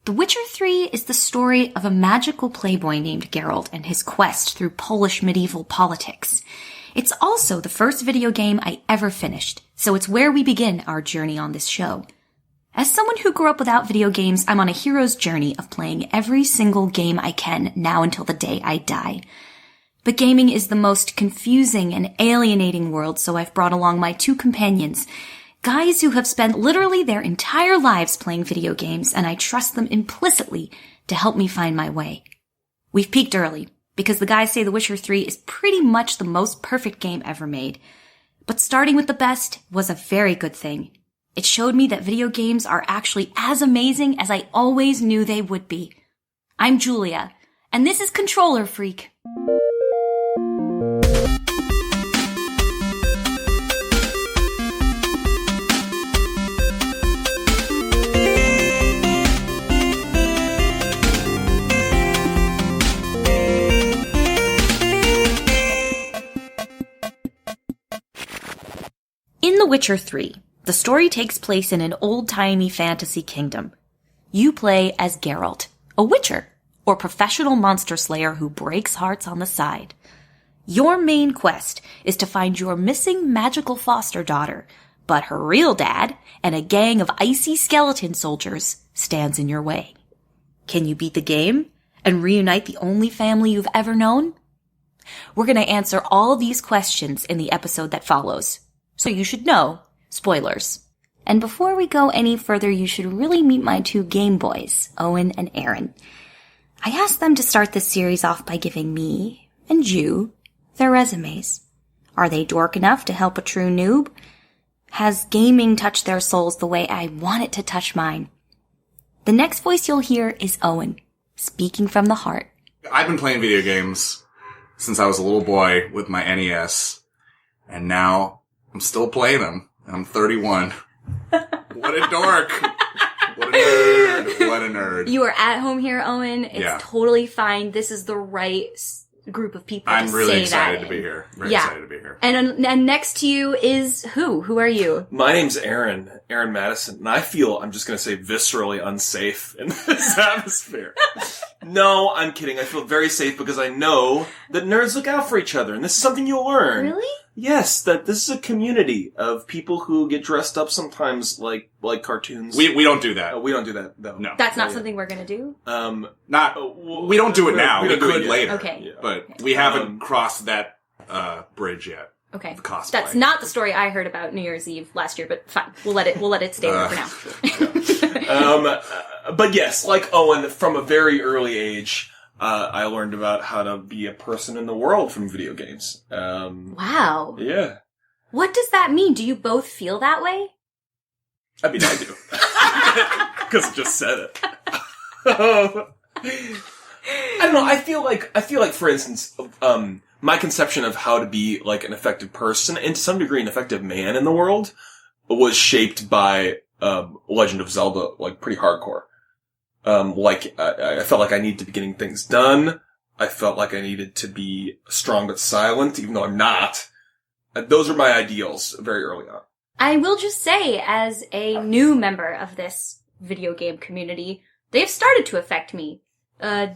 The Witcher 3 is the story of a magical playboy named Geralt and his quest through Polish medieval politics. It's also the first video game I ever finished, so it's where we begin our journey on this show. As someone who grew up without video games, I'm on a hero's journey of playing every single game I can now until the day I die. But gaming is the most confusing and alienating world, so I've brought along my two companions, guys who have spent literally their entire lives playing video games, and I trust them implicitly to help me find my way. We've peaked early, because the guys say The Witcher 3 is pretty much the most perfect game ever made. But starting with the best was a very good thing. It showed me that video games are actually as amazing as I always knew they would be. I'm Julia, and this is Controller Freak. In The Witcher 3, the story takes place in an old-timey fantasy kingdom. You play as Geralt, a witcher, or professional monster slayer who breaks hearts on the side. Your main quest is to find your missing magical foster daughter, but her real dad and a gang of icy skeleton soldiers stands in your way. Can you beat the game and reunite the only family you've ever known? We're going to answer all these questions in the episode that follows. So you should know, spoilers. And before we go any further, you should really meet my two Game Boys, Owen and Aaron. I asked them to start this series off by giving me and you their resumes. Are they dork enough to help a true noob? Has gaming touched their souls the way I want it to touch mine? The next voice you'll hear is Owen, speaking from the heart. I've been playing video games since I was a little boy with my NES, and now I'm still playing them, and I'm 31. What a dork. What a nerd. What a nerd. You are at home here, Owen. It's totally fine. This is the right group of people to say that. I'm really excited to be here. Very excited to be here. And next to you is who? Who are you? My name's Aaron Madison, and I feel, I'm just going to say, viscerally unsafe in this atmosphere. No, I'm kidding. I feel very safe because I know that nerds look out for each other, and this is something you'll learn. Really? Yes, that this is a community of people who get dressed up sometimes like cartoons. We don't do that. We don't do that, though. No. That's not something we're gonna do? We don't do it now. We could later. Okay. Yeah. But we haven't crossed that bridge yet. Okay. Cosplay. That's not the story I heard about New Year's Eve last year, but fine. We'll let it stay there for now. But yes, like Owen, from a very early age, I learned about how to be a person in the world from video games. Wow. Yeah. What does that mean? Do you both feel that way? I mean, I do. Because I just said it. I don't know. I feel like, for instance, my conception of how to be like an effective person and to some degree an effective man in the world was shaped by Legend of Zelda, like pretty hardcore. I felt like I needed to be getting things done. I felt like I needed to be strong but silent, even though I'm not. Those are my ideals very early on. I will just say, as a new member of this video game community, they've started to affect me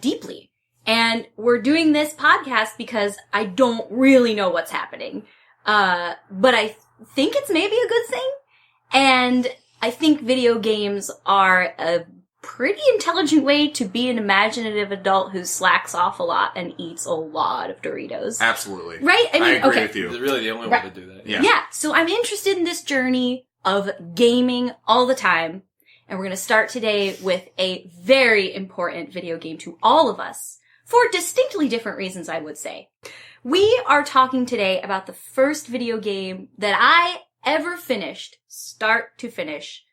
deeply. And we're doing this podcast because I don't really know what's happening. But I think it's maybe a good thing. And I think video games are a pretty intelligent way to be an imaginative adult who slacks off a lot and eats a lot of Doritos. Absolutely. Right? I mean, I agree okay. with you. It's really the only way to do that. Yeah. So I'm interested in this journey of gaming all the time. And we're going to start today with a very important video game to all of us for distinctly different reasons, I would say. We are talking today about the first video game that I ever finished, start to finish,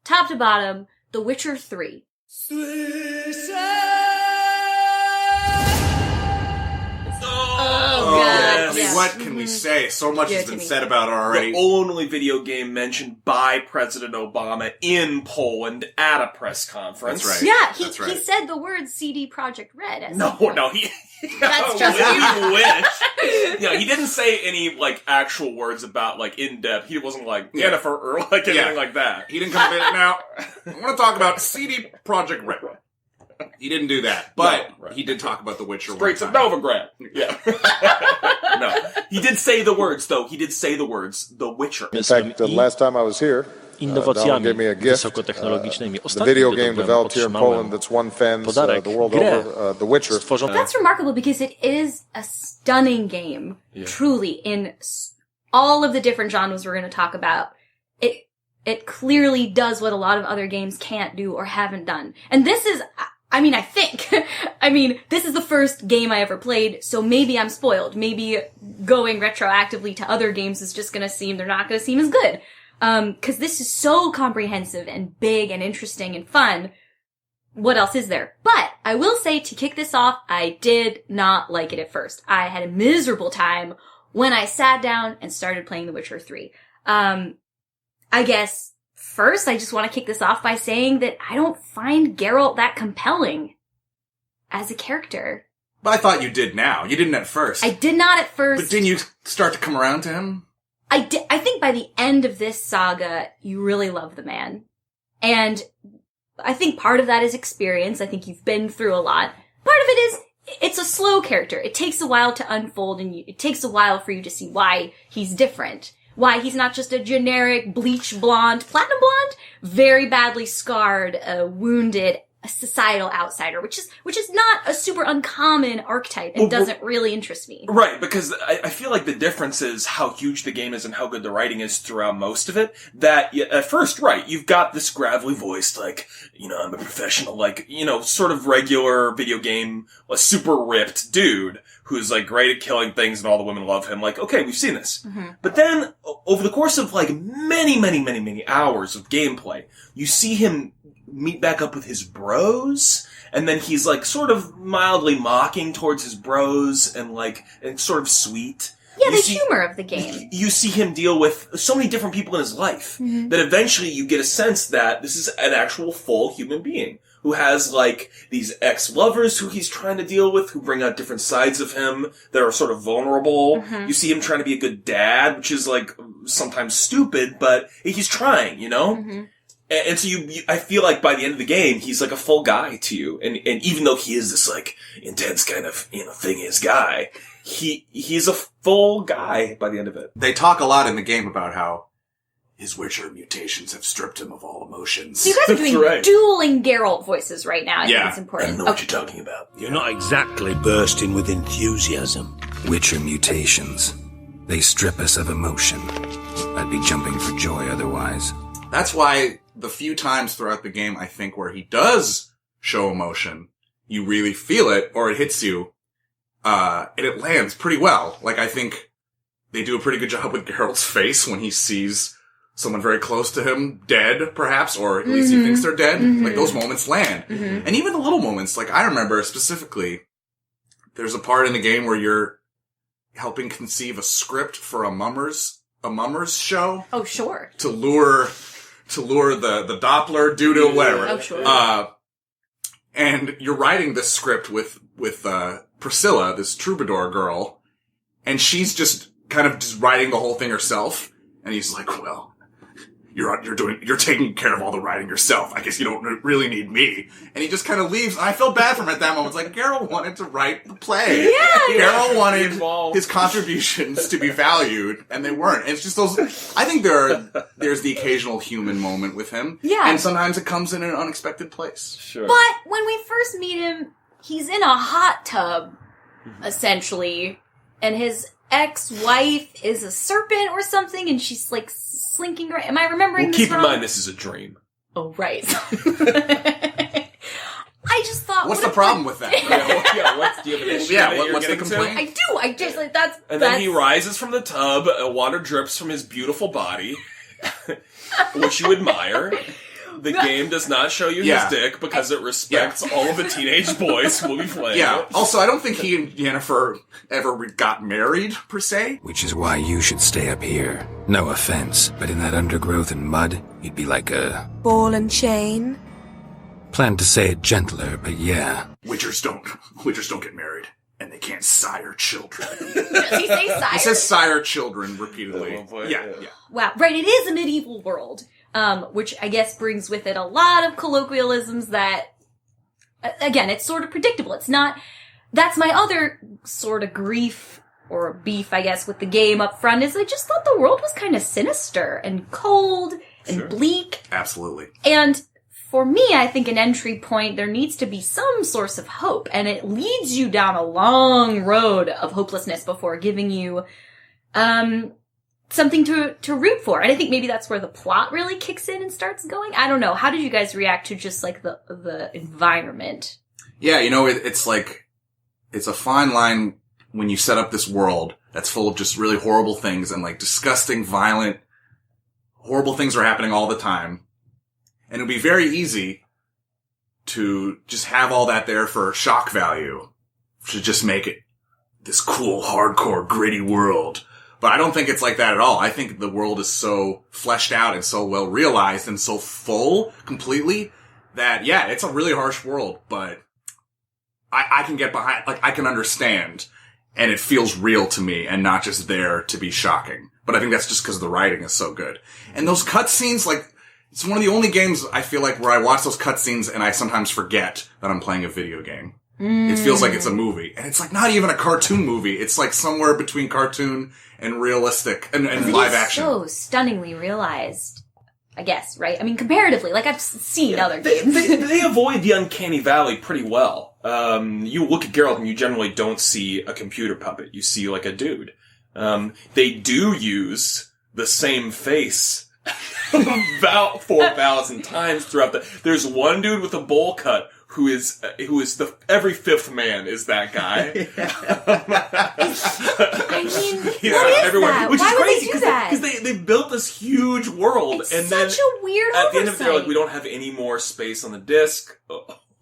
top to bottom, The Witcher 3. Oh, God. I mean, what can we say? So much has been said about it already. The only video game mentioned by President Obama in Poland at a press conference. That's right. Yeah, That's right. he said the word CD Projekt Red. No, he... That's just you wish. Yeah, he didn't say any, like, actual words about, like, in-depth. He wasn't like, Jennifer or, like, anything like that. He didn't come in. Now, I want to talk about CD Projekt Red. He didn't do that, but No, right. he did talk about The Witcher. Straits of one time. Novigrad. Yeah. No. He did say the words, though. He did say the words, The Witcher. In fact, the last time I was here, Donald gave me a gift. The video game developed here in Poland that's won fans the world over, The Witcher. That's remarkable because it is a stunning game, truly, in all of the different genres we're going to talk about. It clearly does what a lot of other games can't do or haven't done. And this is, I think, this is the first game I ever played, so maybe I'm spoiled. Maybe going retroactively to other games is just gonna seem, they're not gonna seem as good. 'Cause this is so comprehensive and big and interesting and fun. What else is there? But I will say, to kick this off, I did not like it at first. I had a miserable time when I sat down and started playing The Witcher 3. I guess first I just want to kick this off by saying that I don't find Geralt that compelling as a character. But I thought you did now. You didn't at first. I did not at first. But didn't you start to come around to him? I think by the end of this saga, you really love the man. And I think part of that is experience. I think you've been through a lot. Part of it is, it's a slow character. It takes a while to unfold, and it takes a while for you to see why he's different. Why he's not just a generic bleach blonde, platinum blonde, very badly scarred, wounded, societal outsider, which is not a super uncommon archetype and doesn't really interest me. Right, because I feel like the difference is how huge the game is and how good the writing is throughout most of it. That, at first, right, you've got this gravelly voiced, like, I'm a professional, like, sort of regular video game, a super ripped dude who's, like, great at killing things and all the women love him. Like, okay, we've seen this. Mm-hmm. But then, over the course of, like, many hours of gameplay, you see him meet back up with his bros, and then he's like sort of mildly mocking towards his bros and sort of sweet. Yeah, the humor of the game. You see him deal with so many different people in his life that eventually you get a sense that this is an actual full human being who has like these ex-lovers who he's trying to deal with, who bring out different sides of him that are sort of vulnerable. Mm-hmm. You see him trying to be a good dad, which is like sometimes stupid, but he's trying, Mm-hmm. And so I feel like by the end of the game, he's like a full guy to you. And even though he is this like intense kind of, thing-is guy, he's a full guy by the end of it. They talk a lot in the game about how his Witcher mutations have stripped him of all emotions. So you guys are doing right. dueling Geralt voices right now. I think it's important. I know what you're talking about. You're not exactly bursting with enthusiasm. Witcher mutations. They strip us of emotion. I'd be jumping for joy otherwise. That's why the few times throughout the game, I think, where he does show emotion, you really feel it, or it hits you, and it lands pretty well. Like, I think they do a pretty good job with Geralt's face when he sees someone very close to him dead, perhaps, or at least he thinks they're dead. Mm-hmm. Like, those moments land. Mm-hmm. And even the little moments, like, I remember specifically, there's a part in the game where you're helping conceive a script for a mummers show. Oh, sure. To lure the Doppler dude or whatever. Oh, sure. And you're writing this script with Priscilla, this troubadour girl, and she's just kind of just writing the whole thing herself. And he's like, well, you're taking care of all the writing yourself. I guess you don't really need me. And he just kind of leaves. And I felt bad for him at that moment. It's like, Geralt wanted to write the play. Yeah. Geralt wanted his contributions to be valued, and they weren't. And it's just those, I think there's the occasional human moment with him. Yeah. And sometimes it comes in an unexpected place. Sure. But when we first meet him, he's in a hot tub, essentially, and his ex-wife is a serpent or something, and she's like slinking around. Am I remembering this keep wrong? in mind this is a dream. Oh, right. I just thought... What's the problem with that? Do you have an issue? What's the complaint? I do. I just, like, that's... And then he rises from the tub, water drips from his beautiful body, which you admire. The game does not show you his dick because it respects all of the teenage boys who will be playing it. Also, I don't think he and Yennefer ever got married, per se. Which is why you should stay up here. No offense, but in that undergrowth and mud, you'd be like a... ball and chain? Planned to say it gentler, but yeah. Witchers don't get married. And they can't sire children. Does he say sire? He says sire children repeatedly. Yeah. Wow. Right, it is a medieval world. Which I guess brings with it a lot of colloquialisms that again, it's sort of predictable. It's not, that's my other sort of grief or beef, I guess, with the game up front is I just thought the world was kind of sinister and cold and bleak. Absolutely. And for me, I think an entry point, there needs to be some source of hope, and it leads you down a long road of hopelessness before giving you something to root for. And I think maybe that's where the plot really kicks in and starts going. I don't know. How did you guys react to just like the environment? Yeah, it's like, it's a fine line when you set up this world that's full of just really horrible things and like disgusting, violent, horrible things are happening all the time. And it'd be very easy to just have all that there for shock value, to just make it this cool, hardcore, gritty world. But I don't think it's like that at all. I think the world is so fleshed out and so well realized and so full completely that, yeah, it's a really harsh world, but I can get behind, like, I can understand, and it feels real to me and not just there to be shocking. But I think that's just because the writing is so good. And those cutscenes, like, it's one of the only games I feel like where I watch those cutscenes and I sometimes forget that I'm playing a video game. It feels like it's a movie. And it's like not even a cartoon movie. It's like somewhere between cartoon and realistic and live action. So stunningly realized, I guess, right? I mean, comparatively, like I've seen other games. They avoid the uncanny valley pretty well. You look at Geralt and you generally don't see a computer puppet. You see like a dude. They do use the same face about 4,000 times throughout there's one dude with a bowl cut who is every fifth man is that guy. I mean, He's what is everywhere, that? which Why is would crazy they do that? because they built this huge world, It's and such then a weird at the end of it, they're oversight. like, we don't have any more space on the disc.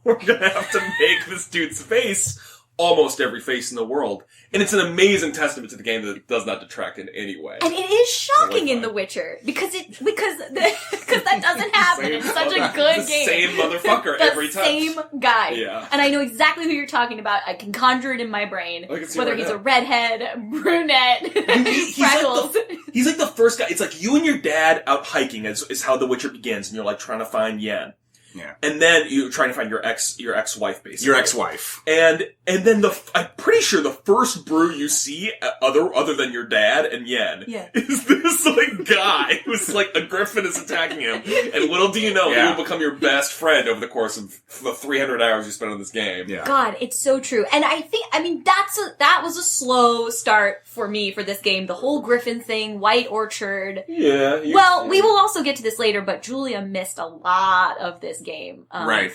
We're gonna have to make this dude's face almost every face in the world. And it's an amazing testament to the game that it does not detract in any way. And it is shocking in The Witcher because that doesn't happen. It's such a good the game. Same motherfucker The every time. same guy. Yeah. And I know exactly who you're talking about. I can conjure it in my brain. I can see Whether right he's now. a redhead, brunette, He's freckles. He's like the first guy. It's like you and your dad out hiking is how The Witcher begins, and you're like trying to find Yen. Yeah. And then you're trying to find your ex-wife, basically. Your ex-wife. And then I'm pretty sure the first brew you see, other than your dad and Yen, is this, like, guy who's, like, a griffin is attacking him. And little do you know, he will become your best friend over the course of the 300 hours you spend on this game. Yeah. God, it's so true. And I mean, that was a slow start for me for this game. The whole griffin thing, White Orchard. Yeah. Well, we will also get to this later, but Julia missed a lot of this game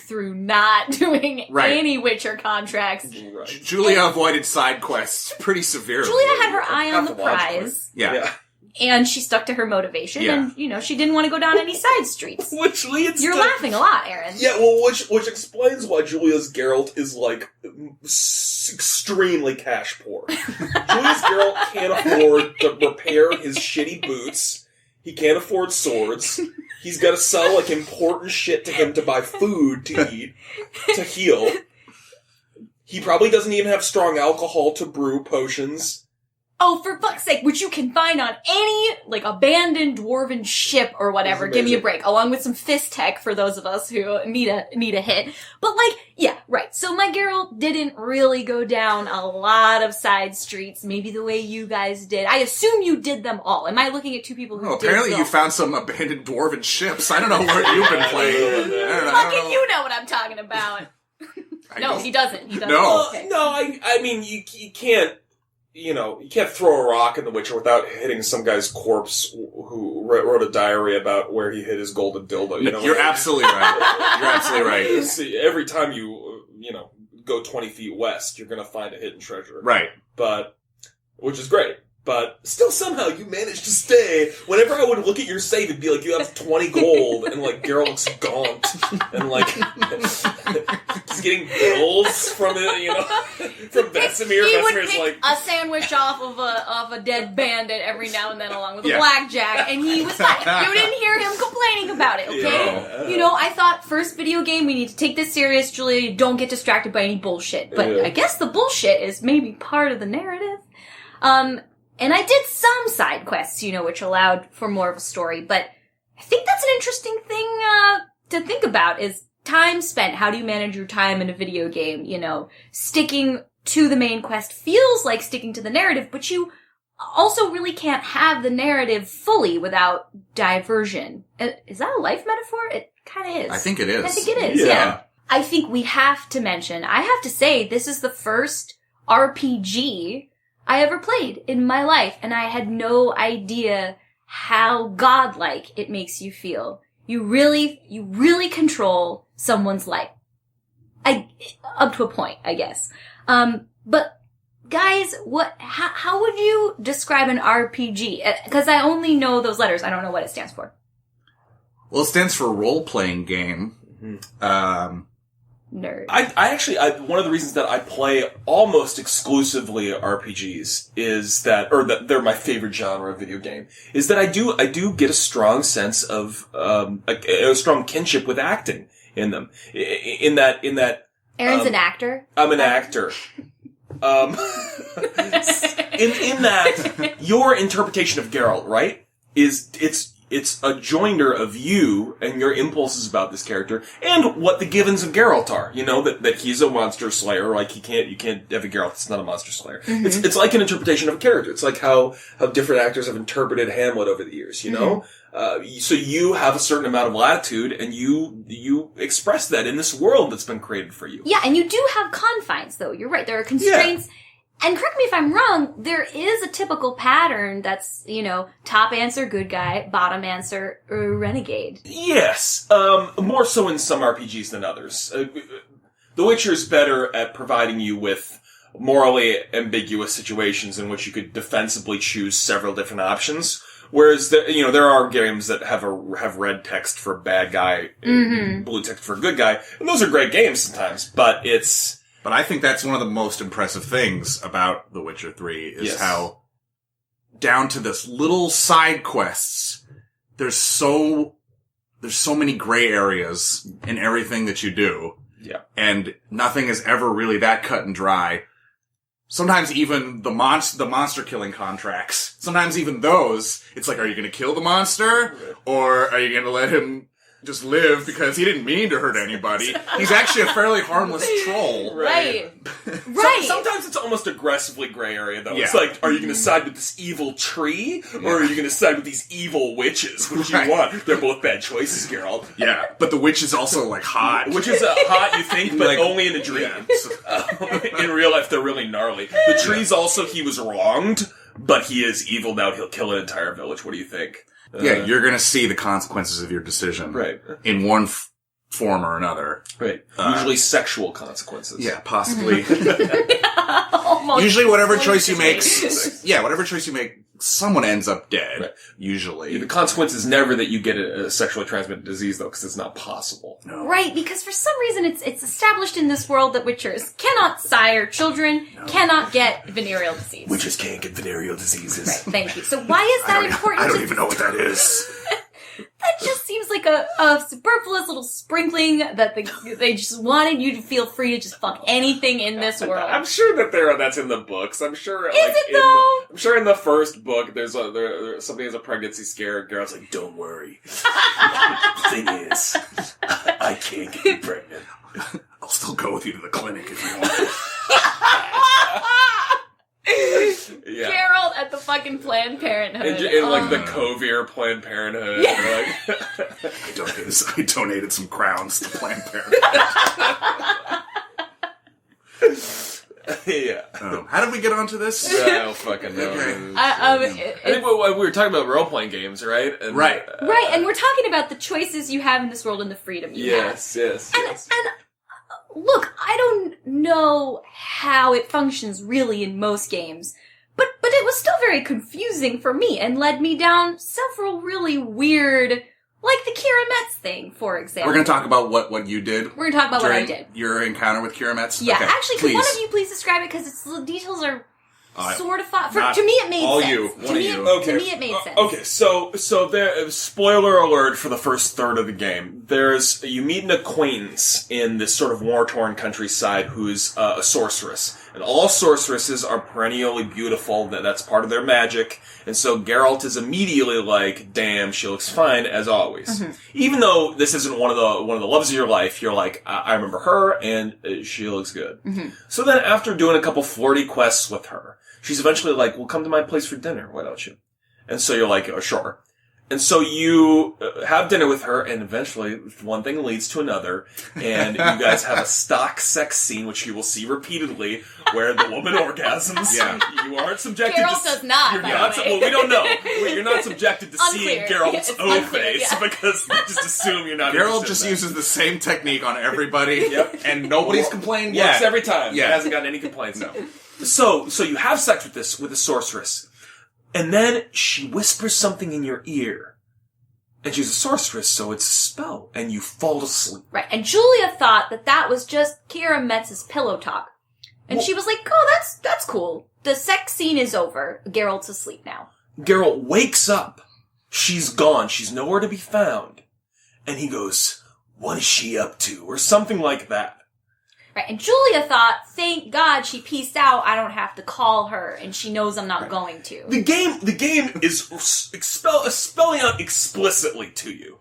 through not doing any Witcher contracts. Right. Julia avoided side quests pretty severely. Julia had her eye on the prize. Yeah. And she stuck to her motivation, and, she didn't want to go down any side streets. Which leads You're laughing a lot, Aaron. Yeah, well, which explains why Julia's Geralt is, like, extremely cash poor. Julia's Geralt can't afford to repair his shitty boots. He can't afford swords. He's got to sell, like, important shit to him to buy food to eat, to heal. He probably doesn't even have strong alcohol to brew potions. Oh, for fuck's sake, which you can find on any, like, abandoned dwarven ship or whatever. Give me a break. Along with some fist tech for those of us who need a hit. But, like, yeah, right. So my Geralt didn't really go down a lot of side streets, maybe the way you guys did. I assume you did them all. Am I looking at two people who did apparently them? you found some abandoned dwarven ships. I don't know where you've been playing. Fucking you know what I'm talking about. No, he doesn't. No. Okay. No, I mean, you can't, you can't throw a rock in The Witcher without hitting some guy's corpse who wrote a diary about where he hid his golden dildo. You know, You're absolutely right. You're absolutely right. See, every time you go 20 feet west, you're gonna find a hidden treasure. Right. Which is great. But still somehow you managed to stay. Whenever I would look at your save, it'd be like you have 20 gold, and like Geralt looks gaunt, and like he's getting bills from it, from Vesemir. He would Vesemir's pick like a sandwich off of a dead bandit every now and then, along with a blackjack, and he was fine. You didn't hear him complaining about it, okay? Yeah. I thought first video game, we need to take this serious, Julia. Don't get distracted by any bullshit. But I guess the bullshit is maybe part of the narrative. And I did some side quests, which allowed for more of a story, but I think that's an interesting thing to think about is time spent, how do you manage your time in a video game? You know, sticking to the main quest feels like sticking to the narrative, but you also really can't have the narrative fully without diversion. Is that a life metaphor? It kind of is. I think it is. I think it is, yeah. I think we have to mention, I have to say, this is the first RPG I ever played in my life, and I had no idea how godlike it makes you feel. You really control someone's life. Up to a point, I guess. But guys, how would you describe an RPG? Because I only know those letters. I don't know what it stands for. Well, it stands for role-playing game. Nerd. I actually, one of the reasons that I play almost exclusively RPGs is that they're my favorite genre of video game, is that I do get a strong sense of, a strong kinship with acting in them. In that, Aaron's an actor? I'm an actor. In that, your interpretation of Geralt, right, it's a joinder of you and your impulses about this character and what the givens of Geralt are. You know, that he's a monster slayer, like you can't have a Geralt that's not a monster slayer. Mm-hmm. It's like an interpretation of a character. It's like how different actors have interpreted Hamlet over the years, you know? So you have a certain amount of latitude and you express that in this world that's been created for you. Yeah, and you do have confines though. You're right. There are constraints. Yeah. And correct me if I'm wrong, there is a typical pattern that's, you know, top answer, good guy, bottom answer, renegade. Yes. More so in some RPGs than others. The Witcher is better at providing you with morally ambiguous situations in which you could defensively choose several different options. Whereas, there are games that have red text for bad guy, and blue text for good guy. And those are great games sometimes, but But I think that's one of the most impressive things about The Witcher 3 is how down to this little side quests, there's so many gray areas in everything that you do. Yeah. And nothing is ever really that cut and dry. Sometimes even the monster killing contracts, sometimes even those, it's like, are you going to kill the monster? Or are you going to let him just live because he didn't mean to hurt anybody? He's actually a fairly harmless troll. Right. Sometimes it's almost aggressively gray area, though. Yeah. It's like, are you going to side with this evil tree, or are you going to side with these evil witches? Which you want? They're both bad choices, Geralt. Yeah, but the witch is also, like, hot. Which is hot, you think, but only in a dream. Yeah. In real life, they're really gnarly. The tree's also, he was wronged, but he is evil now. He'll kill an entire village. What do you think? Yeah, you're gonna see the consequences of your decision. Right. In one form or another. Right. Usually sexual consequences. Yeah, possibly. Almost. Usually whatever choice you make, someone ends up dead. Right. Usually. The consequence is never that you get a sexually transmitted disease, though, because it's not possible. No. Right, because for some reason it's established in this world that witchers cannot sire children, cannot get venereal disease. Witches can't get venereal diseases. Right, thank you. So why is that important? I don't even know what that is. That just seems like a superfluous little sprinkling that they just wanted you to feel free to just fuck anything in this world. I'm sure that that's in the books. I'm sure. Is it though? I'm sure in the first book there's somebody has a pregnancy scare. Girl's like, "Don't worry." The thing is, I can't get you pregnant. I'll still go with you to the clinic if you want. Yeah. Geralt at the fucking Planned Parenthood. In like the Kovir Planned Parenthood. Yeah. I donated some crowns to Planned Parenthood. Yeah. How did we get onto this? I don't fucking know. Okay. I think we were talking about role-playing games, right? And, right. Right, and we're talking about the choices you have in this world and the freedom you have. Yes. And look, I don't know how it functions really in most games, but it was still very confusing for me and led me down several really weird, like the Kira Metz thing, for example. We're going to talk about what you did. We're going to talk about what I did. Your encounter with Kira Metz? Yeah, okay, actually, could one of you please describe it, because the details are sort of to me it made all sense. You. To me it made sense. Okay, so there. Spoiler alert for the first third of the game. You meet an acquaintance in this sort of war-torn countryside who's a sorceress, And all sorceresses are perennially beautiful. That's part of their magic. And so Geralt is immediately like, damn, she looks fine, as always. Mm-hmm. Even though this isn't one of the loves of your life, you're like, I remember her, and she looks good. Mm-hmm. So then after doing a couple flirty quests with her, she's eventually like, well, come to my place for dinner, why don't you? And so you're like, oh, sure. And so you have dinner with her, and eventually one thing leads to another, and you guys have a stock sex scene, which you will see repeatedly, where the woman orgasms. Yeah. You aren't subjected Geralt does not, by the way. Well, we don't know. You're not subjected to seeing Geralt's O unclear, face, because they just assume you're not Geralt just uses the same technique on everybody, yep. and nobody's complained yet. Works every time. Yeah. He hasn't gotten any complaints. No. So you have sex with the sorceress. And then she whispers something in your ear. And she's a sorceress, so it's a spell. And you fall asleep. Right. And Julia thought that was just Kira Metz's pillow talk. And she was like, oh, that's cool. The sex scene is over. Geralt's asleep now. Geralt wakes up. She's gone. She's nowhere to be found. And he goes, what is she up to? Or something like that. Right, and Julia thought, thank God she peaced out, I don't have to call her, and she knows I'm not going to. The game is spelling out explicitly to you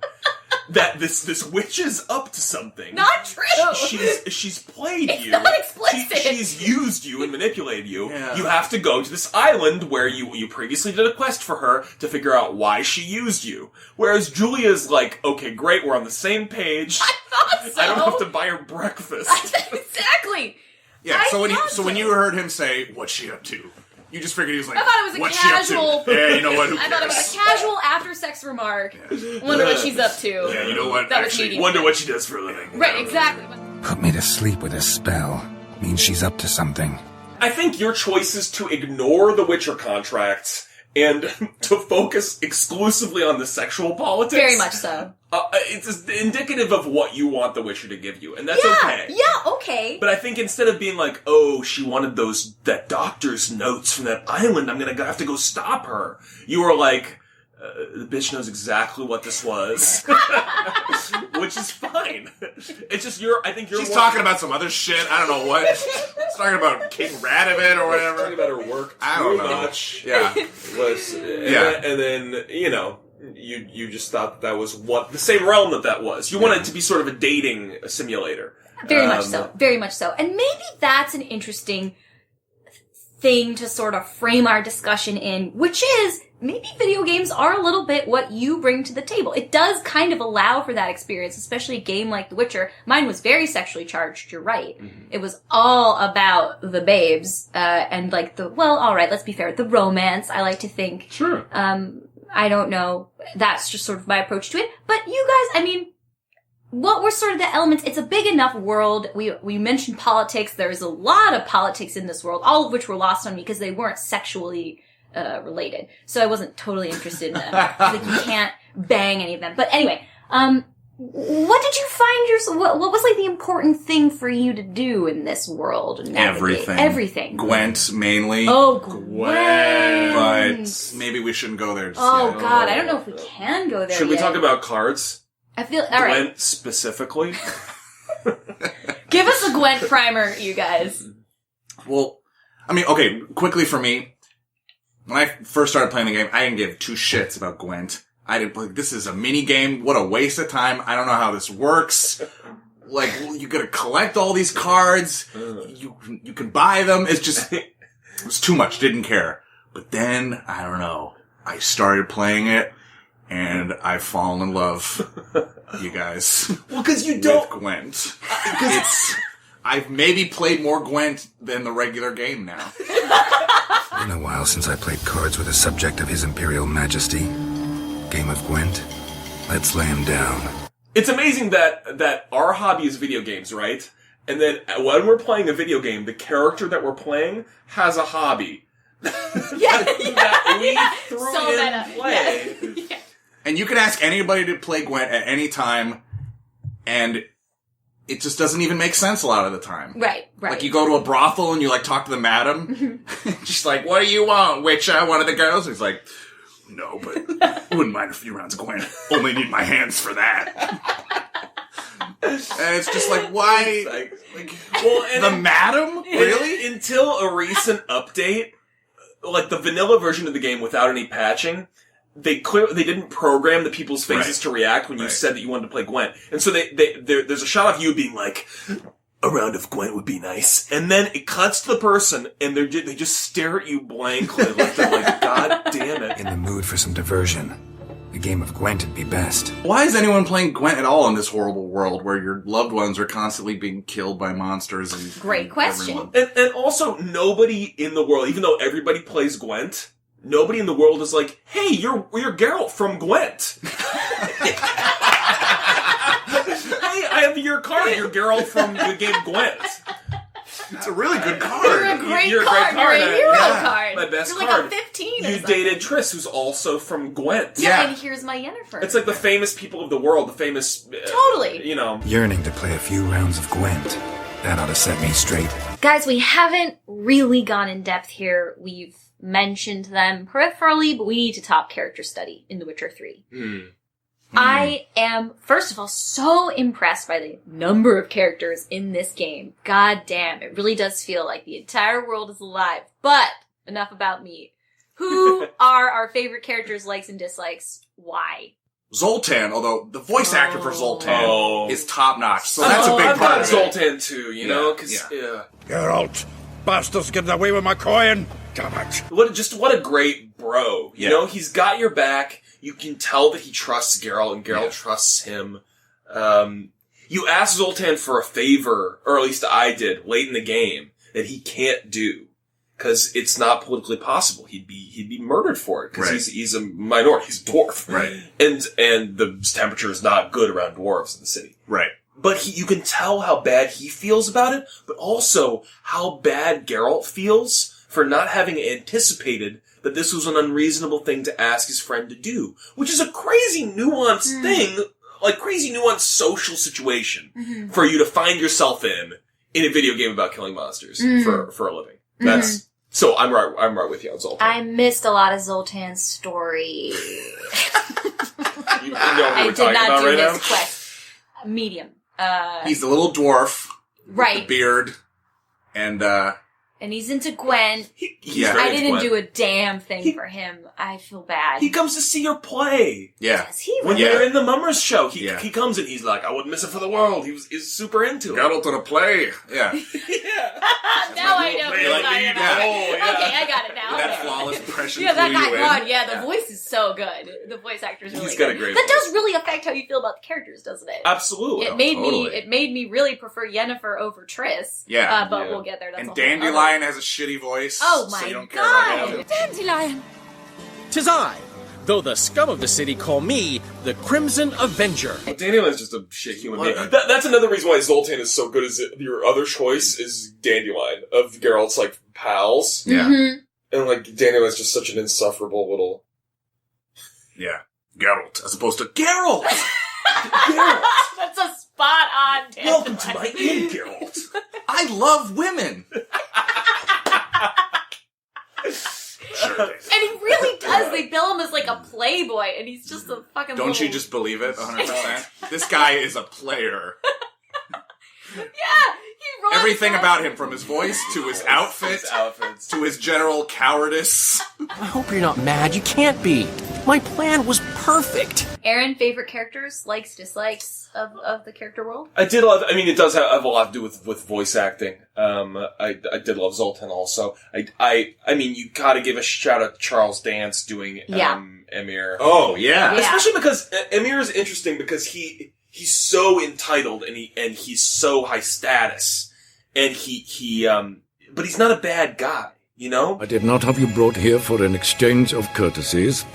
that this witch is up to something. Not true! She's played it's you. Not explicit. She's used you and manipulated you. Yeah. You have to go to this island where you previously did a quest for her to figure out why she used you. Whereas Julia's like, okay, great, we're on the same page. I thought so! I don't have to buy her breakfast. Exactly! Yeah, so when you heard him say, what's she up to? You just figured he was like, I thought it was a what's casual... she up to? Yeah, you know what, who cares? I thought it was a casual after-sex remark. Wonder what she's up to. Yeah, you know what, that actually, wonder what she does for a living. Right, exactly. Put me to sleep with a spell means she's up to something. I think your choice is to ignore the Witcher contracts and to focus exclusively on the sexual politics. Very much so. It's indicative of what you want the Witcher to give you, and that's okay. Yeah, okay. But I think instead of being like, oh, she wanted that doctor's notes from that island, I'm gonna have to go stop her, you were like, the bitch knows exactly what this was. Which is fine. It's just I think you're She's talking about some other shit, I don't know what. She's talking about King Radovid or whatever. Talking about her work I don't know. much. Yeah. And then, you just thought that was the same realm that was. You wanted it to be sort of a dating simulator. Very much so. Very much so. And maybe that's an interesting thing to sort of frame our discussion in, which is maybe video games are a little bit what you bring to the table. It does kind of allow for that experience, especially a game like The Witcher. Mine was very sexually charged, you're right. Mm-hmm. It was all about the babes, and like alright, let's be fair, the romance, I like to think. Sure. I don't know. That's just sort of my approach to it. But you guys, I mean, what were sort of the elements? It's a big enough world. We mentioned politics. There's a lot of politics in this world, all of which were lost on me because they weren't sexually related. So I wasn't totally interested in them. Like, you can't bang any of them. But anyway, what did you find what was like the important thing for you to do in this world? Everything. Gwent, mainly. Oh, Gwent. But maybe we shouldn't go there just Oh, yet. God. I don't know if we can go there Should we yet. talk about cards? I feel... All right. Gwent specifically? Give us a Gwent primer, you guys. Well, I mean, okay, quickly for me, when I first started playing the game, I didn't give two shits about Gwent. I didn't like, this is a mini game. What a waste of time. I don't know how this works. Like, you gotta collect all these cards. You can buy them. It's just, it was too much. Didn't care. But then, I don't know. I started playing it, and I've fallen in love, you guys. Well, cause you don't... With Gwent. I've maybe played more Gwent than the regular game now. Been a while since I played cards with a subject of His Imperial Majesty. Game of Gwent. Let's lay him down. It's amazing that our hobby is video games, right? And then when we're playing a video game, the character that we're playing has a hobby. That we threw So in meta. play. Yeah. And you can ask anybody to play Gwent at any time, and it just doesn't even make sense a lot of the time. Right. Like, you go to a brothel and you, like, talk to the madam. She's like, what do you want, witch? One of the girls? He's like, no, but I wouldn't mind a few rounds of Gwent. Only need my hands for that. And it's just like, why? The madam? Really? Until a recent update, like the vanilla version of the game without any patching, they didn't program the people's faces to react when you said that you wanted to play Gwent. And so there's a shot of you being like, a round of Gwent would be nice. And then it cuts to the person and they just stare at you blankly like they're like, God damn it. In the mood for some diversion, a game of Gwent would be best. Why is anyone playing Gwent at all in this horrible world where your loved ones are constantly being killed by monsters and Great question. And also, nobody in the world, even though everybody plays Gwent, nobody in the world is like, hey, you're Geralt from Gwent. Hey, I have your card. You're Geralt from the game Gwent. It's a really good card. You're a great card. You're a hero card. My best You're card. like a 15 or You something. dated Triss, who's also from Gwent. Yeah, and here's my Yennefer. It's like the famous people of the world, the famous... Totally. You know. Yearning to play a few rounds of Gwent. That ought to set me straight. Guys, we haven't really gone in depth here. We've mentioned them peripherally, but we need to talk character study in The Witcher 3. I am, first of all, so impressed by the number of characters in this game. God damn, it really does feel like the entire world is alive. But, enough about me. Who are our favorite characters, likes and dislikes? Why? Zoltan, although the voice actor for Zoltan is top notch, so that's a big I've part got of it. Zoltan too, you know, because Geralt, bastards getting away with my coin. Damn it. What a great bro. You know, he's got your back. You can tell that he trusts Geralt, and Geralt trusts him. You ask Zoltan for a favor, or at least I did, late in the game, that he can't do. Because it's not politically possible. He'd be murdered for it. Because he's a minority. He's a dwarf. Right. And the temperature is not good around dwarves in the city. Right. But you can tell how bad he feels about it, but also how bad Geralt feels for not having anticipated that this was an unreasonable thing to ask his friend to do. Which is a crazy nuanced thing, like crazy nuanced social situation for you to find yourself in a video game about killing monsters for a living. That's so I'm right with you on Zoltan. I missed a lot of Zoltan's story. You know who I we're did talking not about do right his now? quest. Medium. He's the little dwarf with Right. the beard, and And he's into Gwent. He's Yeah. very I didn't Gwent. do a damn thing for him. I feel bad. He comes to see your play. yeah. Does he When really? you're in the Mummers show, he Yeah. comes and he's like, I wouldn't miss it for the world. He's super into it. Geralt on a play. Yeah. Yeah. Now I know what you're Like, talking you about. know, yeah. Okay, I got it now. That Okay. flawless impression. Yeah, that blew guy, you in. God, yeah, the voice is so good. The voice actor's really He's good. got a great That voice. does really affect how you feel about the characters, doesn't it? Absolutely. It made totally. me really prefer Yennefer over Triss. Yeah. But Yeah. we'll get there. That's And a whole other- Dandelion has a shitty voice. Oh so my you don't care about God. him. Dandelion! 'Tis I, though the scum of the city call me the Crimson Avenger. Dandelion's just a shit human being. That's another reason why Zoltan is so good. Is that your other choice is Dandelion of Geralt's like pals, Yeah. and like Dandelion's just such an insufferable little. Yeah. Geralt, as opposed to Geralt. Geralt, That's a spot on. welcome to my inn, Geralt. I love women. Sure. And he really does. They bill him as like a playboy, and he's just a fucking. Don't little... you just believe it 100%? This guy is a player. Yeah, he runs Everything around- about him, from his voice to his outfit His outfits. to his general cowardice. I hope you're not mad. You can't be. My plan was perfect. Aaron, favorite characters, likes, dislikes of the character world? I did love. I mean, it does have a lot to do with voice acting. I did love Zoltan also. I mean, you gotta give a shout out to Charles Dance doing Emir. Oh, yeah. Yeah. Especially because Emir is interesting because he's so entitled and he's so high status and but he's not a bad guy, you know? I did not have you brought here for an exchange of courtesies.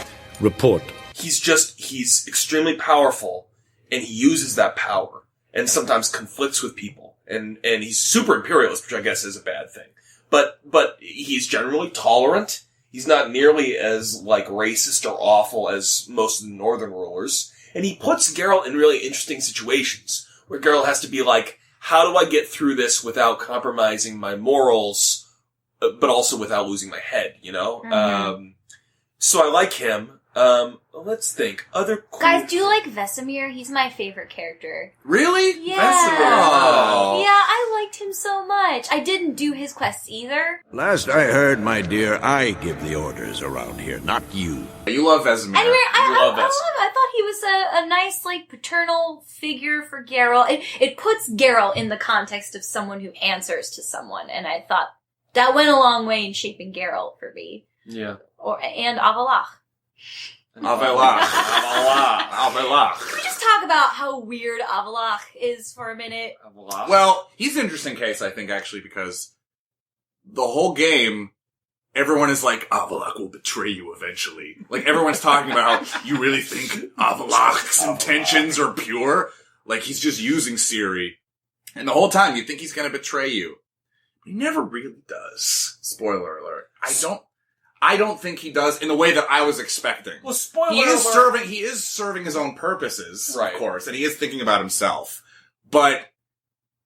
Report. He's extremely powerful and he uses that power and sometimes conflicts with people and he's super imperialist, which I guess is a bad thing. But he's generally tolerant. He's not nearly as like racist or awful as most of the northern rulers. And he puts Geralt in really interesting situations where Geralt has to be like, how do I get through this without compromising my morals, but also without losing my head, you know? So I like him. Let's think. Other cool... Guys, do you like Vesemir? He's my favorite character. Really? Yeah. Oh. Yeah, I liked him so much. I didn't do his quests either. Last I heard, my dear, I give the orders around here, not you. You love Vesemir. Anyway, I love love him. Vesemir. I thought he was a nice, like, paternal figure for Geralt. It puts Geralt in the context of someone who answers to someone, and I thought that went a long way in shaping Geralt for me. Yeah. And Avalach. Avalach. Can we just talk about how weird Avalach is for a minute? Well, he's an interesting case, I think, actually, because the whole game, everyone is like, Avalach will betray you eventually. Like, everyone's talking about how you really think Avalach's intentions are pure? Like, he's just using Ciri. And the whole time, you think he's gonna betray you. He never really does. Spoiler alert. I don't think he does in the way that I was expecting. Well, spoiler he alert. is serving his own purposes, right. Of course, and he is thinking about himself. But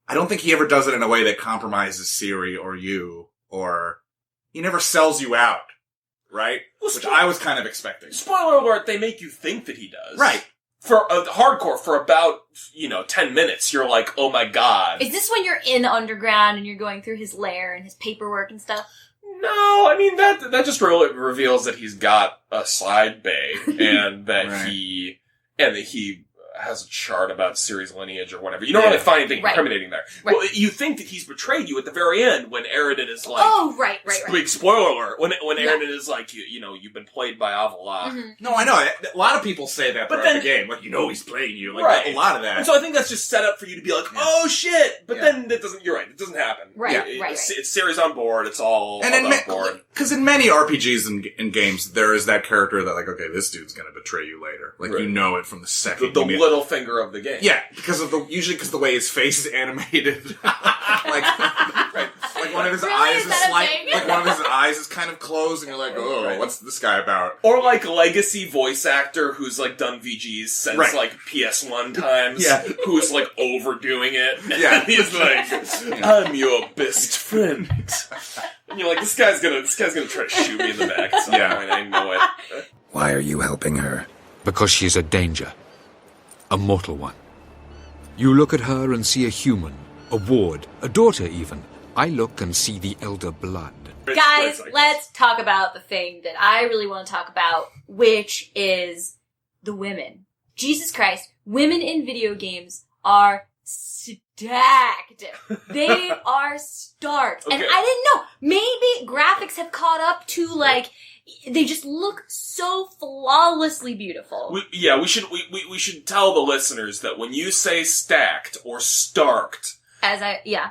I don't think he ever does it in a way that compromises Ciri or you, or he never sells you out, right? Well, which I was kind of expecting. Spoiler alert, they make you think that he does. Right. For hardcore, for about, 10 minutes, you're like, oh my god. Is this when you're in Underground and you're going through his lair and his paperwork and stuff? No, I mean, that just really reveals that he's got a side bay, and that Right. he has a chart about Ciri's lineage or whatever. You don't really find anything incriminating there. Right. Well, you think that he's betrayed you at the very end when Aerodin is like... Oh, right. Big spoiler alert. When Aerodin is like, you've been played by Avalach. Mm-hmm. No, I know. A lot of people say that throughout the game. Like, he's playing you. Like, a lot of that. And so I think that's just set up for you to be like, oh shit! But then that doesn't, you're right, it doesn't happen. Right. It's Ciri's on board, it's all And on board. Because in many RPGs and games, there is that character that, like, okay, this dude's gonna betray you later. Like, you know it from the second. The little finger of the game. Yeah, because of usually because the way his face is animated. like one of his eyes is one of his eyes is kind of closed, and you're like, what's this guy about? Or like legacy voice actor who's like done VGs since like PS1 times, who's like overdoing it. Yeah, and he's like, I'm your best friend. And you're like, this guy's gonna try to shoot me in the back at some point. I know it. Why are you helping her? Because she is a danger. A mortal one. You look at her and see a human, a ward, a daughter even. I look and see the elder blood. Guys, let's talk about the thing that I really want to talk about, which is the women. Jesus Christ, women in video games are stacked. They are stark. Okay. And I didn't know. Maybe graphics have caught up to, like, they just look so flawlessly beautiful. We should tell the listeners that when you say stacked or starked,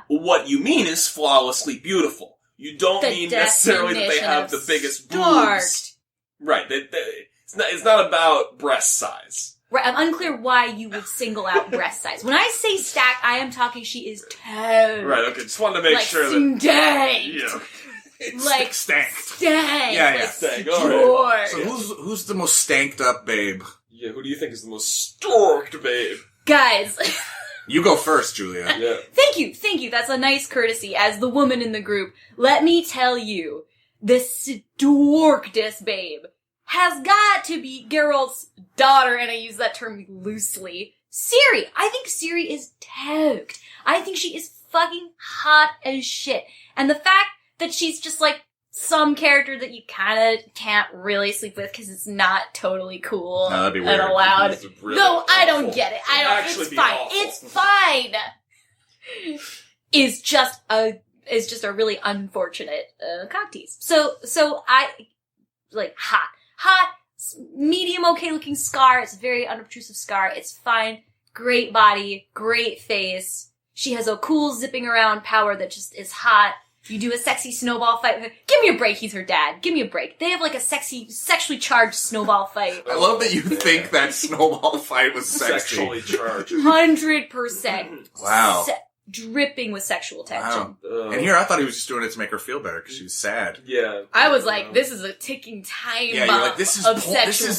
what you mean is flawlessly beautiful. You don't mean necessarily that they have the biggest boobs. Right. It's not about breast size. Right, I'm unclear why you would single out breast size. When I say stacked, I am talking she is toned. Right, okay, just wanted to make sure that... Stacked. Yeah. It's like stacked. Stacked. Yeah. Stacked. All right. So who's the most stanked up babe? Yeah, who do you think is the most storked babe? Guys. You go first, Julia. Yeah. Thank you. That's a nice courtesy as the woman in the group. Let me tell you, the storkedest babe has got to be Geralt's daughter, and I use that term loosely. Ciri. I think Ciri is toked. I think she is fucking hot as shit. And the fact that she's just like some character that you kind of can't really sleep with because it's not totally cool that'd be weird. and allowed. Really no, awful. I don't get it. It's fine. Awful. It's fine. Is just a really unfortunate cock tease. So I like hot, medium okay looking scar. It's a very unobtrusive scar. It's fine. Great body, great face. She has a cool zipping around power that just is hot. You do a sexy snowball fight with her. Give me a break, he's her dad. Give me a break. They have like a sexy, sexually charged snowball fight. I love that you think that snowball fight was sexy. Sexually charged. 100%. Wow. dripping with sexual tension. Wow. And here I thought he was just doing it to make her feel better because she was sad. Yeah. I was like, this is a ticking time bomb you're like, this is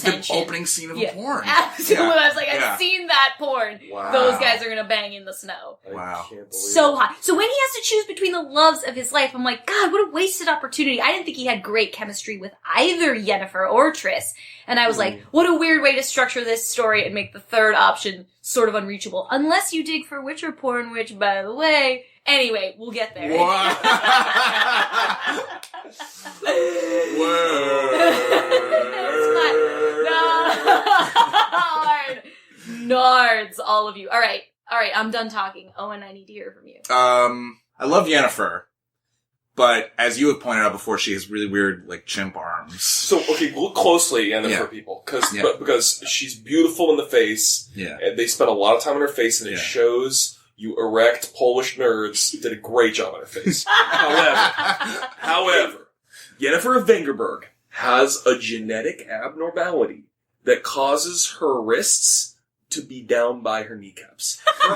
tension. the opening scene of a porn. Absolutely. Yeah. I was like, I've seen that porn. Wow. Those guys are going to bang in the snow. Wow. So hot. So when he has to choose between the loves of his life, I'm like, God, what a wasted opportunity. I didn't think he had great chemistry with either Yennefer or Triss. And I was like, what a weird way to structure this story and make the third option sort of unreachable. Unless you dig for Witcher porn, which, by the way... Anyway, we'll get there. Word. Nards, all of you. All right, I'm done talking. Owen, I need to hear from you. I love Yennefer, but as you have pointed out before, she has really weird, like, chimp arms. So, okay, look closely at Yennefer, people, because she's beautiful in the face. Yeah. And they spent a lot of time on her face, and it shows... You erect Polish nerds did a great job on her face. However, Yennefer of Vengerberg has a genetic abnormality that causes her wrists to be down by her kneecaps. Her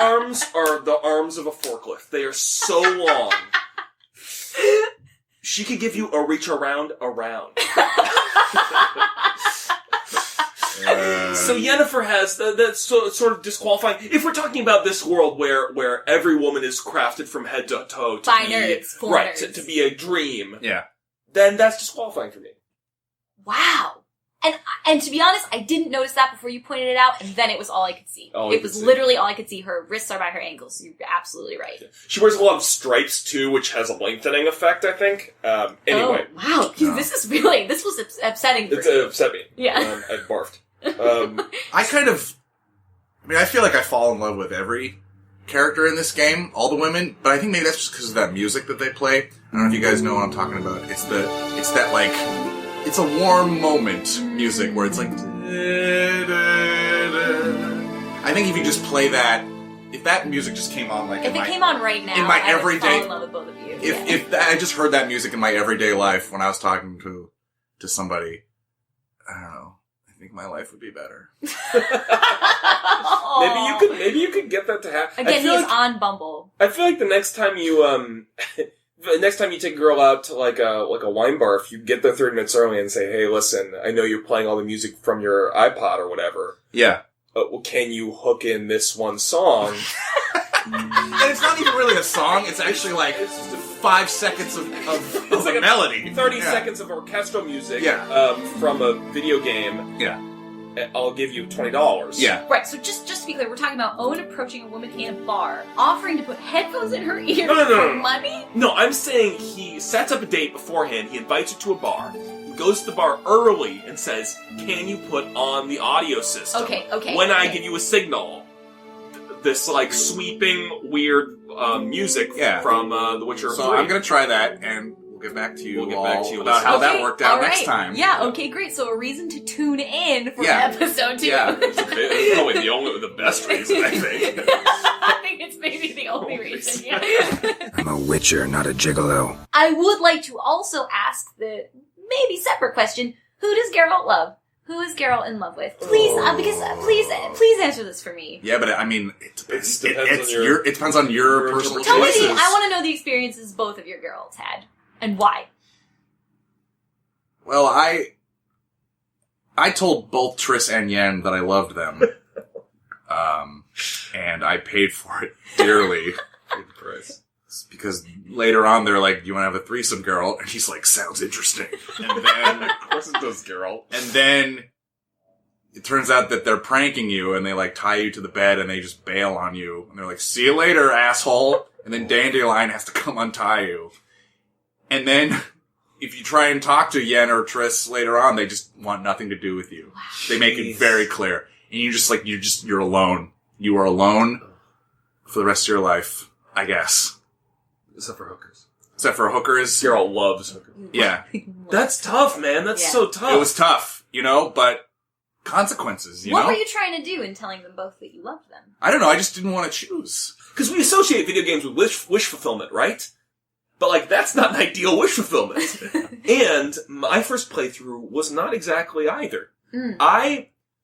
arms are the arms of a forklift. They are so long. She could give you a reach around. So Yennefer has that's sort of disqualifying. If we're talking about this world where every woman is crafted from head to toe to by be, nerds, right, nerds. To be a dream, yeah, then that's disqualifying for me. Wow. And to be honest, I didn't notice that before you pointed it out, and then it was all I could see. It was literally all I could see. Her wrists are by her ankles. You're absolutely right. Yeah. She wears a lot of stripes too, which has a lengthening effect, I think. Anyway. Oh, wow. This was upsetting for you. It upset me. Yeah. I barfed. I feel like I fall in love with every character in this game, all the women, but I think maybe that's just because of that music that they play. I don't know if you guys know what I'm talking about. It's that, like, it's a warm moment music where it's like... I think if you just play that, if that music just came on, like... If it came on right now, in my I would everyday, fall in love with both of you. If I just heard that music in my everyday life when I was talking to somebody, I don't know. I think my life would be better. Maybe you could get that to happen. Again, he's on Bumble. I feel like the next time you take a girl out to like a wine bar, if you get there 30 minutes early and say, "Hey, listen, I know you're playing all the music from your iPod or whatever. Yeah. Well, can you hook in this one song?" And it's not even really a song. It's actually like 5 seconds of it's like a melody. 30 seconds of orchestral music from a video game. Yeah. I'll give you $20. Yeah. Right, so just to be clear, we're talking about Owen approaching a woman in a bar, offering to put headphones in her ears for money? No, I'm saying he sets up a date beforehand, he invites her to a bar, he goes to the bar early and says, "Can you put on the audio system? Okay. When I give you a signal." This, like, sweeping, weird music from The Witcher 3. So I'm going to try that, and we'll get back to you about how that worked out next time. Yeah, okay, great. So a reason to tune in for episode 2. Yeah. Probably the best reason, I think. I think it's maybe the only reason, yeah. I'm a witcher, not a gigolo. I would like to also ask the maybe separate question, who does Geralt love? Who is Geralt in love with? Please, please answer this for me. Yeah, but I mean, it depends on your personal Tell choices. me, I want to know the experiences both of your Geralts had, and why. Well, I told both Triss and Yen that I loved them, and I paid for it dearly. Paid the price. Because later on they're like, "Do you want to have a threesome, Geralt?" And he's like, "Sounds interesting." And then, of course it does, Geralt. And then it turns out that they're pranking you, and they like tie you to the bed, and they just bail on you, and they're like, "See you later, asshole." And then Dandelion has to come untie you. And then if you try and talk to Yen or Triss later on, they just want nothing to do with you. They make it very clear, and you're alone. You are alone for the rest of your life, I guess. Except for hookers. Geralt loves hookers. Yeah. That's tough, man. That's so tough. It was tough, but consequences, What were you trying to do in telling them both that you loved them? I don't know. I just didn't want to choose. Because we associate video games with wish fulfillment, right? But, like, that's not an ideal wish fulfillment. And my first playthrough was not exactly either.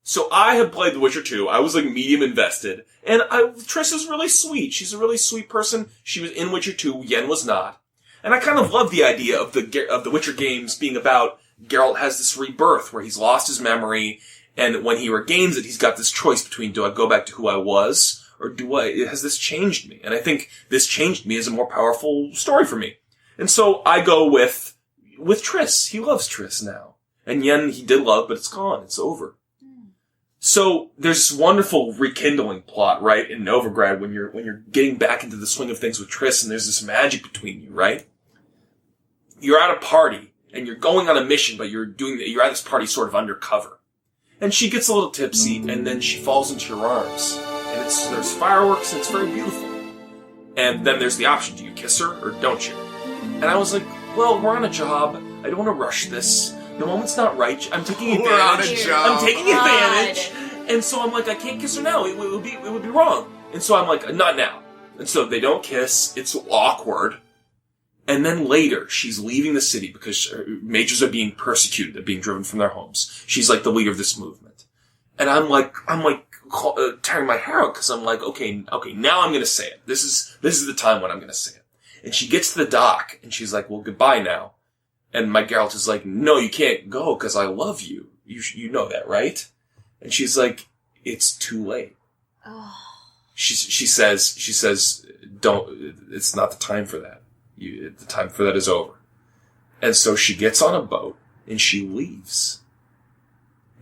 So I had played The Witcher 2. I was like medium invested. And Triss is really sweet. She's a really sweet person. She was in Witcher 2. Yen was not. And I kind of love the idea of the Witcher games being about Geralt has this rebirth where he's lost his memory. And when he regains it, he's got this choice between, do I go back to who I was? Or has this changed me? And I think this changed me as a more powerful story for me. And so I go with Triss. He loves Triss now. And Yen he did love, but it's gone. It's over. So there's this wonderful rekindling plot, right, in Novigrad when you're getting back into the swing of things with Triss and there's this magic between you, right? You're at a party and you're going on a mission, but you're at this party sort of undercover. And she gets a little tipsy and then she falls into your arms. And there's fireworks and it's very beautiful. And then there's the option, do you kiss her or don't you? And I was like, well, we're on a job. I don't want to rush this. The moment's not right. I'm taking advantage. We're on a job. I'm taking advantage. And so I'm like, I can't kiss her now. It would be wrong. And so I'm like, not now. And so they don't kiss. It's awkward. And then later, she's leaving the city because mages are being persecuted. They're being driven from their homes. She's like the leader of this movement. And I'm like tearing my hair out because I'm like, okay, now I'm going to say it. This is the time when I'm going to say it. And she gets to the dock and she's like, well, goodbye now. And my Geralt is like, no, you can't go because I love you. You know that, right? And she's like, it's too late. Oh. She says, don't, it's not the time for that. The time for that is over. And so she gets on a boat and she leaves.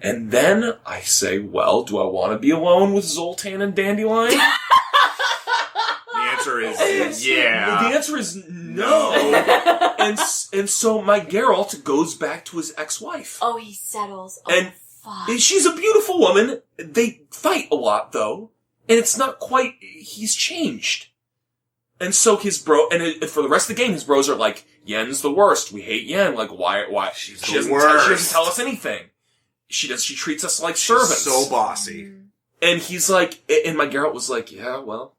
And then I say, well, do I want to be alone with Zoltan and Dandelion? The answer is yeah. The answer is no. and so my Geralt goes back to his ex-wife. Oh, he settles. Oh, and fuck. She's a beautiful woman. They fight a lot, though. And it's not quite, he's changed. And so for the rest of the game, his bros are like, Yen's the worst. We hate Yen. Like, why? She doesn't tell us anything. She treats us like servants. So bossy. And he's like, and my Geralt was like, yeah, well,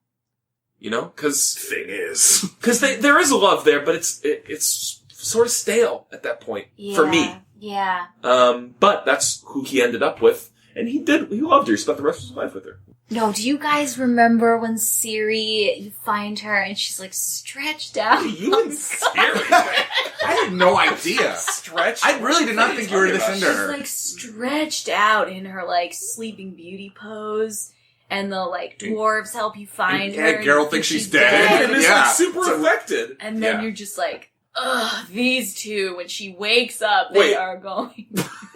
you know, cause there is a love there, but it's sort of stale at that point for me. Yeah. But that's who he ended up with, and he loved her. He spent the rest of his life with her. No, do you guys remember when Ciri, you find her and she's like stretched out? You and Ciri? I had no idea. Stretched? I really did not think you were this into her. She's like stretched out in her like Sleeping Beauty pose. And the, like, dwarves help you find her. Yeah, Geralt thinks she's dead. And it's like super affected. And then you're just like, ugh, these two, when she wakes up, they are going.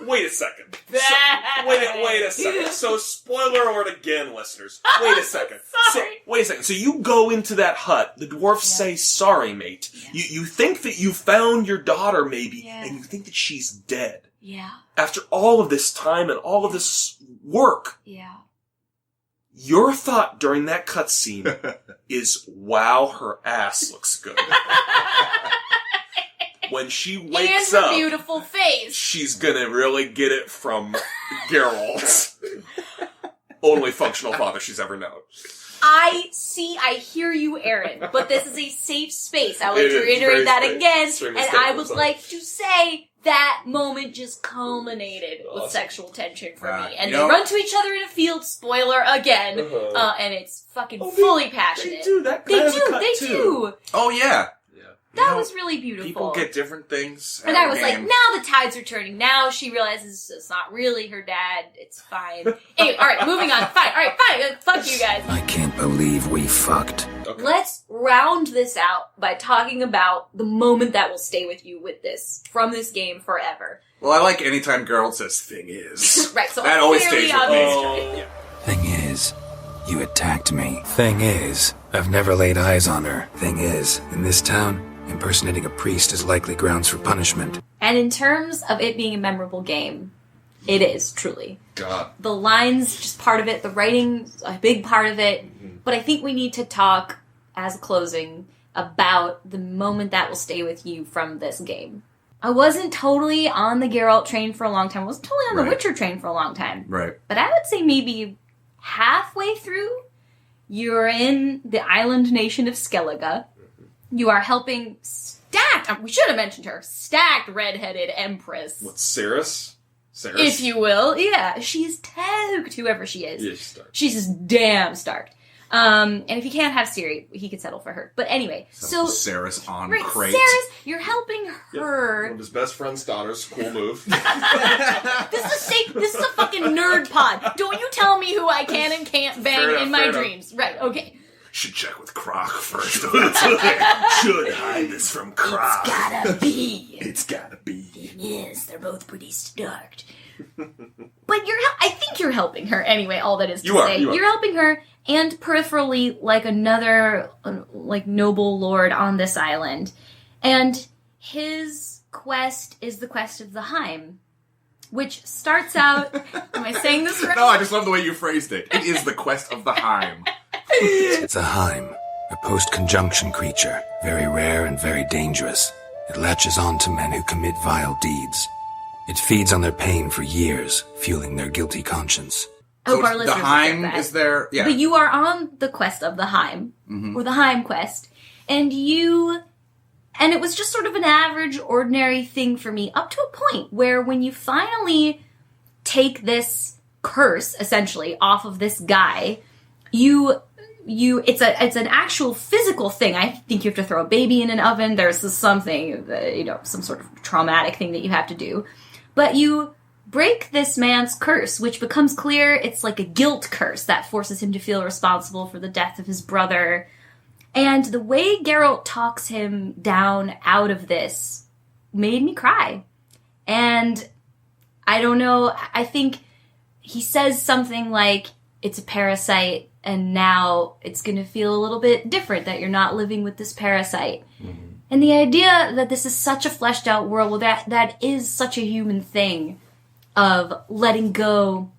Wait a second. Wait a second. So, spoiler alert again, listeners. Wait a second. Wait a second. So you go into that hut, the dwarfs say, sorry, mate. Yeah. You think that you found your daughter, maybe, and you think that she's dead. Yeah. After all of this time and all of this work. Yeah. Your thought during that cutscene is, wow, her ass looks good. When she wakes up, beautiful face. She's gonna really get it from Geralt. Only functional father she's ever known. I hear you, Aaron, but this is a safe space. I would like to reiterate that again, and I would like to say that moment just culminated with sexual tension for me. And they run to each other in a field, spoiler again, and it's fucking fully passionate. They do. They do. Oh, yeah. That was really beautiful. People get different things. And I was like, now the tides are turning. Now she realizes it's not really her dad. It's fine. Anyway, alright, moving on. Fine. Alright, fine. Fuck you guys. I can't believe we fucked. Okay. Let's round this out by talking about the moment that will stay with you from this game forever. Well, I like anytime Geralt says thing is. Right, so that always stays with me. Thing is, you attacked me. Thing is, I've never laid eyes on her. Thing is, in this town, impersonating a priest is likely grounds for punishment. And in terms of it being a memorable game, it is, truly. God. The lines, just part of it. The writing, a big part of it. Mm-hmm. But I think we need to talk, as a closing, about the moment that will stay with you from this game. I wasn't totally on the Geralt train for a long time. I wasn't totally on the Witcher train for a long time. Right. But I would say maybe halfway through, you're in the island nation of Skellige. You are helping we should have mentioned her, stacked redheaded empress. What, Cirrus? Sarah's? if you will. Yeah, she's stoked, whoever she is. Yeah, she's stoked. She's damn stoked. And if he can't have Siri, he could settle for her. But anyway, so Sarah's on right, crate. Sarah's, you're helping her. One of his best friend's daughters. Cool move. This is a fucking nerd pod. Don't you tell me who I can and can't bang in my dreams. Right, okay. Should check with Croc first. Should hide this from Croc. It's gotta be. It's gotta be. Yes, they're both pretty stoked. But I think you're helping her anyway, all that is to say. You're helping her, and peripherally, like another, like, noble lord on this island. And his quest is the quest of the Heim, which starts out... am I saying this right? No, I just love the way you phrased it. It is the quest of the Heim. It's a Heim, a post-conjunction creature, very rare and very dangerous. It latches on to men who commit vile deeds. It feeds on their pain for years, fueling their guilty conscience. I hope our the listeners Heim get that. is there. Yeah. But you are on the quest of the Heim, or the Heim quest, and it was just sort of an average, ordinary thing for me, up to a point where when you finally take this curse, essentially, off of this guy, it's an actual physical thing. I think you have to throw a baby in an oven. There's something, some sort of traumatic thing that you have to do. But you break this man's curse, which becomes clear it's like a guilt curse that forces him to feel responsible for the death of his brother. And the way Geralt talks him down out of this made me cry. And I don't know, I think he says something like, it's a parasite, and now it's going to feel a little bit different that you're not living with this parasite. Mm-hmm. And the idea that this is such a fleshed out world, well, that is such a human thing of letting go,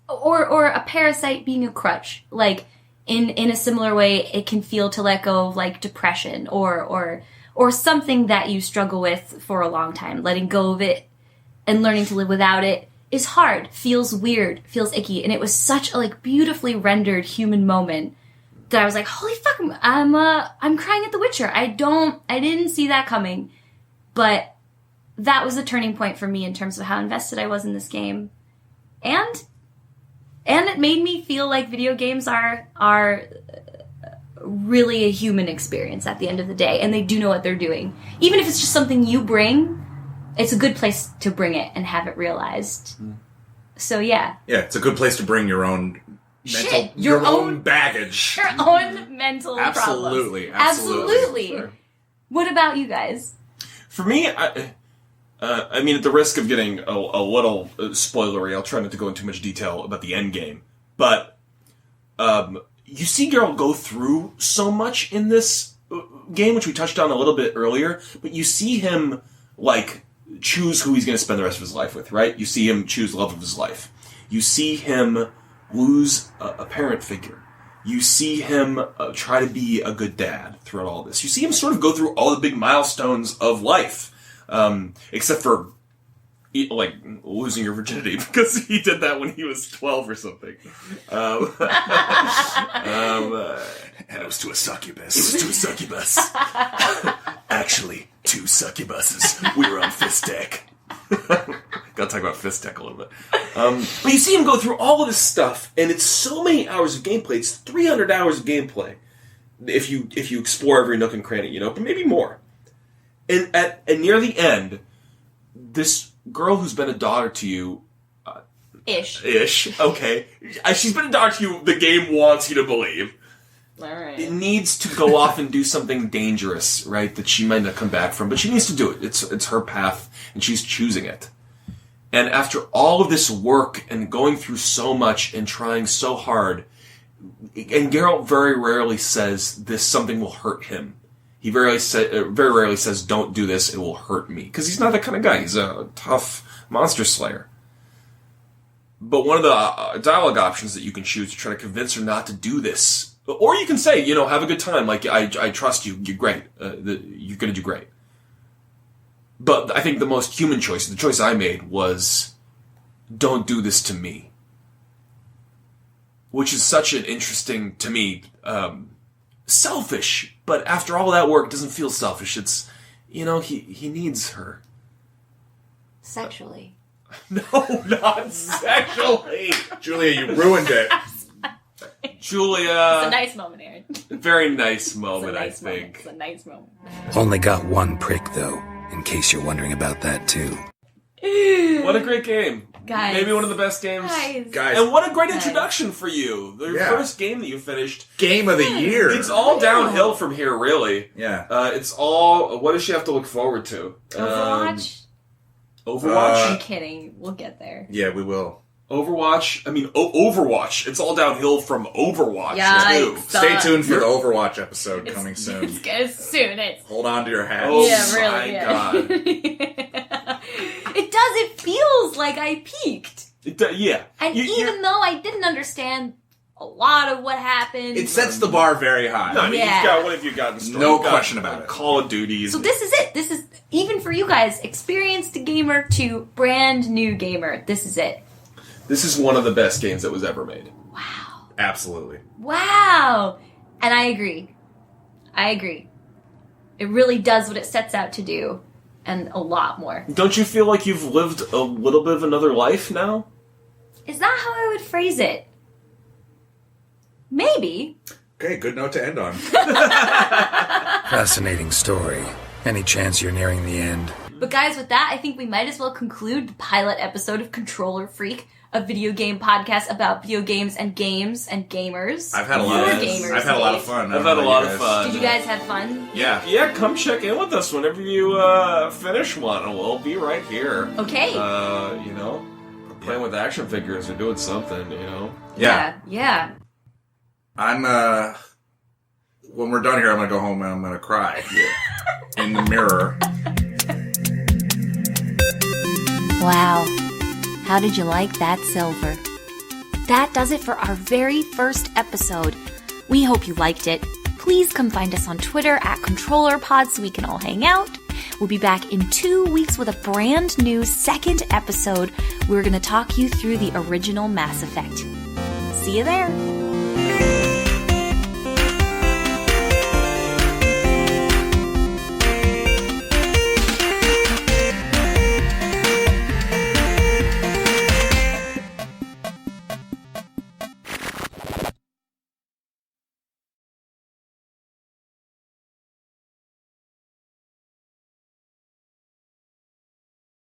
or a parasite being a crutch. Like, in a similar way, it can feel to let go of, like, depression or something that you struggle with for a long time. Letting go of it and learning to live without it is hard, feels weird, feels icky, and it was such a, like, beautifully rendered human moment that I was like, holy fuck, I'm crying at The Witcher. I didn't see that coming, but that was a turning point for me in terms of how invested I was in this game, and it made me feel like video games are really a human experience at the end of the day, and they do know what they're doing. Even if it's just something you bring, it's a good place to bring it and have it realized. So yeah. Yeah, it's a good place to bring your own mental, your own baggage. Your own mental Absolutely. problems. Absolutely. Sure. What about you guys? For me, I mean, at the risk of getting a little spoilery, I'll try not to go into too much detail about the end game. But you see Geralt go through so much in this game, which we touched on a little bit earlier, but you see him, like, choose who he's going to spend the rest of his life with, right? You see him choose the love of his life. You see him lose a parent figure. You see him try to be a good dad throughout all this. You see him sort of go through all the big milestones of life, except for, like, losing your virginity, because he did that when he was 12 or something. And it was to a succubus. It was to a succubus. Actually, 2 succubuses. We were on Fist Deck. Gotta talk about Fist Deck a little bit. But you see him go through all of this stuff, and it's so many hours of gameplay. It's 300 hours of gameplay if you explore every nook and cranny, but maybe more. And near the end, this girl who's been a daughter to you... Ish, okay. She's been a daughter to you, the game wants you to believe. All right. It needs to go off and do something dangerous, right, that she might not come back from, but she needs to do it. It's her path, and she's choosing it. And after all of this work and going through so much and trying so hard, and Geralt very rarely says this something will hurt him. He very rarely says, don't do this, it will hurt me. Because he's not that kind of guy. He's a tough monster slayer. But one of the dialogue options that you can choose to try to convince her not to do this, or you can say, have a good time, like, I trust you, you're great, you're gonna do great. But I think the most human choice, the choice I made, was, don't do this to me. Which is such an interesting, to me, selfish, but after all that work, it doesn't feel selfish. It's, he needs her. Sexually. No, not sexually. Julia, you ruined it. Julia. It's a nice moment, Aaron. Very nice moment, I think. It's a nice moment. Only got one prick, though, in case you're wondering about that, too. What a great game. Guys. Maybe one of the best games. Guys. And what a great introduction for you. The Yeah. first game that you finished. Game of the year. It's all downhill from here, really. Yeah. It's all... What does she have to look forward to? Overwatch? Overwatch? I'm kidding. We'll get there. Yeah, we will. Overwatch? I mean, Overwatch. It's all downhill from Overwatch, too. Stay tuned for the Overwatch episode coming soon. It's soon. Hold on to your hats. Oh, Yeah, really, my yeah. God. It does. It feels like I peaked. Yeah. And even though I didn't understand a lot of what happened. It sets the bar very high. No, I mean, Yeah. what have you got in store? No You've got, question about it. Call of Duties. So this is it. This is, even for you guys, experienced gamer to brand new gamer. This is it. This is one of the best games that was ever made. Wow. Absolutely. Wow. And I agree. It really does what it sets out to do. And a lot more. Don't you feel like you've lived a little bit of another life now? Is that how I would phrase it? Maybe. Okay, good note to end on. Fascinating story. Any chance you're nearing the end? But guys, with that, I think we might as well conclude the pilot episode of Controller Freak, a video game podcast about video games and gamers. I've had a lot of fun. I've had a lot of fun. Did you guys have fun? Yeah. Yeah, come check in with us whenever you finish one, and we'll be right here. Okay. Playing with action figures or doing something, Yeah. I'm, when we're done here, I'm gonna go home and I'm gonna cry. In the mirror. Wow. How did you like that, Silver? That does it for our very first episode. We hope you liked it. Please come find us on Twitter at ControllerPod so we can all hang out. We'll be back in 2 weeks with a brand new second episode. We're going to talk you through the original Mass Effect. See you there.